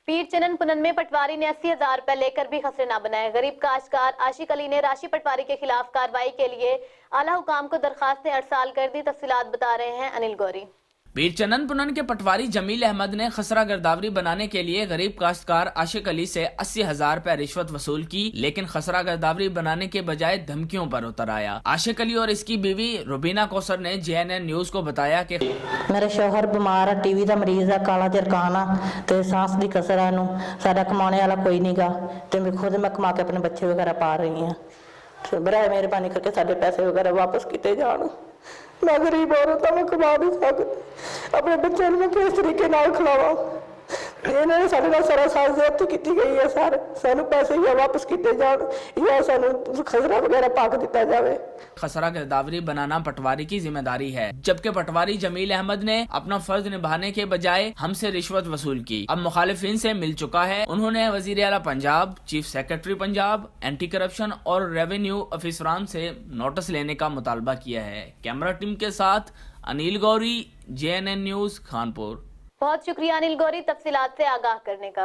पीर चनन पुनन में पटवारी ने 80,000 रुपए लेकर भी खसरे न बनाए। गरीब काश्तकार आशिक अली ने राशि पटवारी के खिलाफ कार्रवाई के लिए आला हुकाम को दरखास्तें अरसाल कर दी। तफसीलात बता रहे हैं अनिल गौरी। पीर चनन पुनन के पटवारी जमील अहमद ने खसरा गिरदावरी बनाने के लिए गरीब काश्तकार आशिक अली से 80,000 रुपए रिश्वत वसूल की, लेकिन खसरा गिरदावरी बनाने के बजाय धमकियों पर उतर आया। आशिक अली और इसकी बीवी रुबीना कौसर ने JNN न्यूज को बताया कि मेरे शौहर बीमार है, टीवी का मरीज है, काला जरकान है ते सांस की कसर है, साडा कमाने वाला कोई नहीं गा ते मैं खुद मैं कमा के अपने बच्चे वगैरह पा रही हूँ। तो बराए मेहरबानी करके साडे पैसे वगैरह वापस किए जान। मैं गरीब औरत हूं, मैं कमा नहीं सकती, अपने बच्चों को किस तरीके नाल खिलावा। इन्होंने साडे नाल सारा साल ज्यादती की गई है सर, सानू पैसे या वापस किए जान या सानू खसरा वगैरह पाक दिता जावे। खसरा गिरदावरी बनाना पटवारी की जिम्मेदारी है, जबकि पटवारी जमील अहमद ने अपना फर्ज निभाने के बजाय हमसे रिश्वत वसूल की। अब मुखालिफिन से मिल चुका है। उन्होंने वजीर आला Punjab, chief secretary Punjab, anti corruption और रेवेन्यू अफसरान से नोटिस लेने का मुतालबा किया है। कैमरा टीम के साथ अनिल गौरी, JNN न्यूज, खानपुर। बहुत शुक्रिया अनिल गौरी तफसीलात से आगाह करने का।